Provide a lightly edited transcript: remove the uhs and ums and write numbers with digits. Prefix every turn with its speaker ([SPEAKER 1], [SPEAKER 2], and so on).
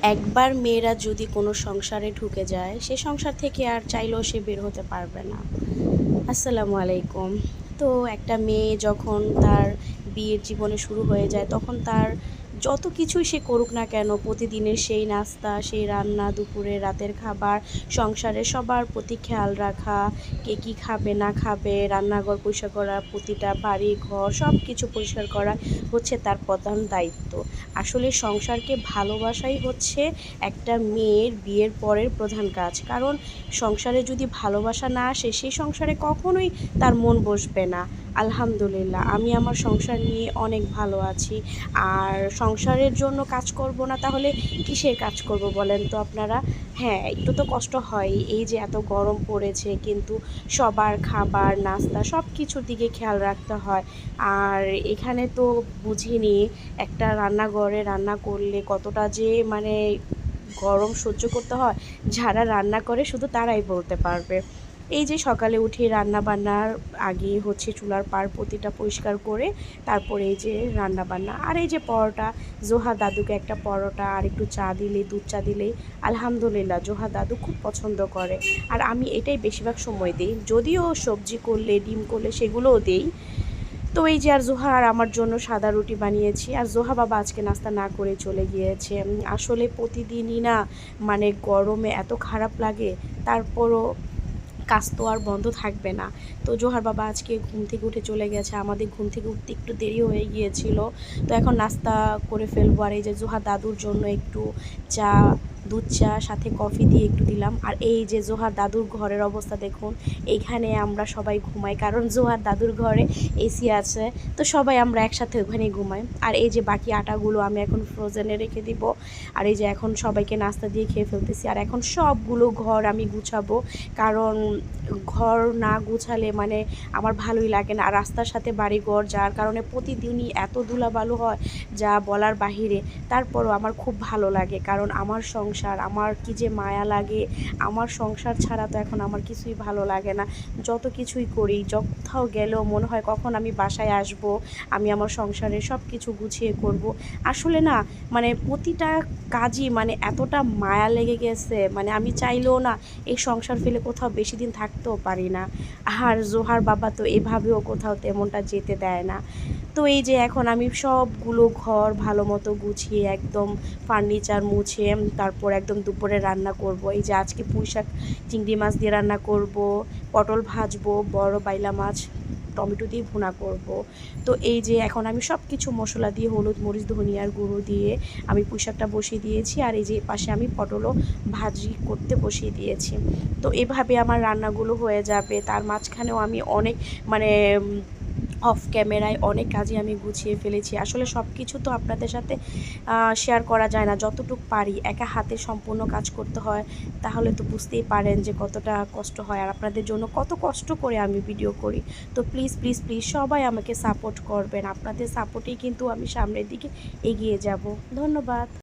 [SPEAKER 1] একবার মেয়েরা যদি কোনো সংসারে ঢুকে যায় সে সংসার থেকে আর চাইলেও সে বের হতে পারবে না। আসসালামু আলাইকুম। তো একটা মেয়ে যখন তার বিয়ের জীবনে শুরু হয়ে যায় তখন তার যত কিছুই সে করুক না কেন প্রতিদিনের সেই নাস্তা, সেই রান্না, দুপুরে রাতের খাবার, সংসারে সবার প্রতি খেয়াল রাখা, কে কী খাবে না খাবে, রান্নাঘর পরিষ্কার করা, প্রতিটা বাড়ি ঘর সব কিছু পরিষ্কার করা হচ্ছে তার প্রধান দায়িত্ব। আসলে সংসারকে ভালোবাসাই হচ্ছে একটা মেয়ের বিয়ের পরের প্রধান কাজ। কারণ সংসারে যদি ভালোবাসা না আসে সেই সংসারে কখনোই তার মন বসবে না। আলহামদুলিল্লাহ আমি আমার সংসার নিয়ে অনেক ভালো আছি। আর সংসারের জন্য কাজ করব না তাহলে কিসের কাজ করব বলেন তো আপনারা? হ্যাঁ, একটু তো কষ্ট হয়, এই যে এত গরম পড়েছে, কিন্তু সবার খাবার নাস্তা সব কিছুর দিকে খেয়াল রাখতে হয়। আর এখানে তো বুঝিনি একটা রান্নাঘরে রান্না করলে কতটা যে মানে গরম সহ্য করতে হয়, যারা রান্না করে শুধু তারাই বলতে পারবে। এই যে সকালে উঠে রান্না বান্নার আগে হচ্ছে চুলার পাড় প্রতিটা পরিষ্কার করে তারপরে এই যে রান্না বান্না, আর এই যে পরোটা, জোহা দাদুকে একটা পরোটা আর একটু চা দিলে, দুধ চা দিলেই আলহামদুলিল্লাহ জোহা দাদু খুব পছন্দ করে। আর আমি এটাই বেশিরভাগ সময় দিই, যদিও সবজি করলে ডিম করলে সেগুলোও দিই। তো এই যে আর জোহা আর আমার জন্য সাদা রুটি বানিয়েছি, আর জোহা বাবা আজকে নাস্তা না করে চলে গিয়েছে। আসলে প্রতিদিনই না মানে গরমে এত খারাপ লাগে, তারপরও কাজ তো আর বন্ধ থাকবে না। তো জোহার বাবা আজকে ঘুম থেকে উঠে চলে গেছে, আমাদের ঘুম থেকে উঠতে একটু দেরি হয়ে গিয়েছিল। তো এখন নাস্তা করে ফেলবো। আর এই যে জোহা দাদুর জন্য একটু চা, দুধ চা সাথে কফি দিয়ে একটু দিলাম। আর এই যে জোহার দাদুর ঘরের অবস্থা দেখুন, এইখানে আমরা সবাই ঘুমাই কারণ জোহার দাদুর ঘরে এসি আছে। তো সবাই আমরা একসাথে ওখানে ঘুমাই। আর এই যে বাকি আটাগুলো আমি এখন ফ্রোজেনে রেখে দিব। আর এই যে এখন সবাইকে নাস্তা দিয়ে খেয়ে ফেলতেছি। আর এখন সবগুলো ঘর আমি গুছাবো, কারণ ঘর না গুছালে মানে আমার ভালোই লাগে না। আর রাস্তার সাথে বাড়িঘর, যার কারণে প্রতিদিনই এত ধুলাবালু হয় যা বলার বাহিরে। তারপরও আমার খুব ভালো লাগে, কারণ আমার সংসার, আমার কি যে মায়া লাগে। আমার সংসার ছাড়া তো এখন আমার কিছুই ভালো লাগে না। যত কিছুই করি, কোথাও গেলেও মনে হয় কখন আমি বাসায় আসব, আমি আমার সংসারে সব কিছু গুছিয়ে করব। আসলে না মানে প্রতিটা কাজই মানে এতটা মায়া লেগে গেছে, মানে আমি চাইলেও না এই সংসার ফেলে কোথাও বেশি দিন থাকতেও পারি না। আর জোহার বাবা তো এভাবেও কোথাও তেমনটা যেতে দেয় না। তো এই যে এখন আমি সবগুলো ঘর ভালো মতো গুছিয়ে একদম ফার্নিচার মুছে তারপর একদম দুপুরে রান্না করব। এই যে আজকে পুঁইশাক চিংড়ি মাছ দিয়ে রান্না করব, পটল ভাজবো, বড় বাইলা মাছ টমেটো দিয়ে ভুনা করব। তো এই যে এখন আমি সব কিছু মশলা দিয়ে হলুদ মরিচ ধনিয়ার গুঁড়ো দিয়ে আমি পুঁইশাকটা বসিয়ে দিয়েছি। আর এই যে পাশে আমি পটলও ভাজি করতে বসিয়ে দিয়েছি। তো এভাবে আমার রান্নাগুলো হয়ে যাবে। তার মাঝখানেও আমি অনেক মানে অফ ক্যামেরায় অনেক কাজই আমি গুছিয়ে ফেলেছি। আসলে সব কিছু তো আপনাদের সাথে শেয়ার করা যায় না, যতটুকু পারি একা হাতে সম্পূর্ণ কাজ করতে হয়। তাহলে তো বুঝতেই পারেন যে কতটা কষ্ট হয়, আর আপনাদের জন্য কত কষ্ট করে আমি ভিডিও করি। তো প্লিজ প্লিজ প্লিজ সবাই আমাকে সাপোর্ট করবেন, আপনাদের সাপোর্টেই কিন্তু আমি সামনের দিকে এগিয়ে যাব। ধন্যবাদ।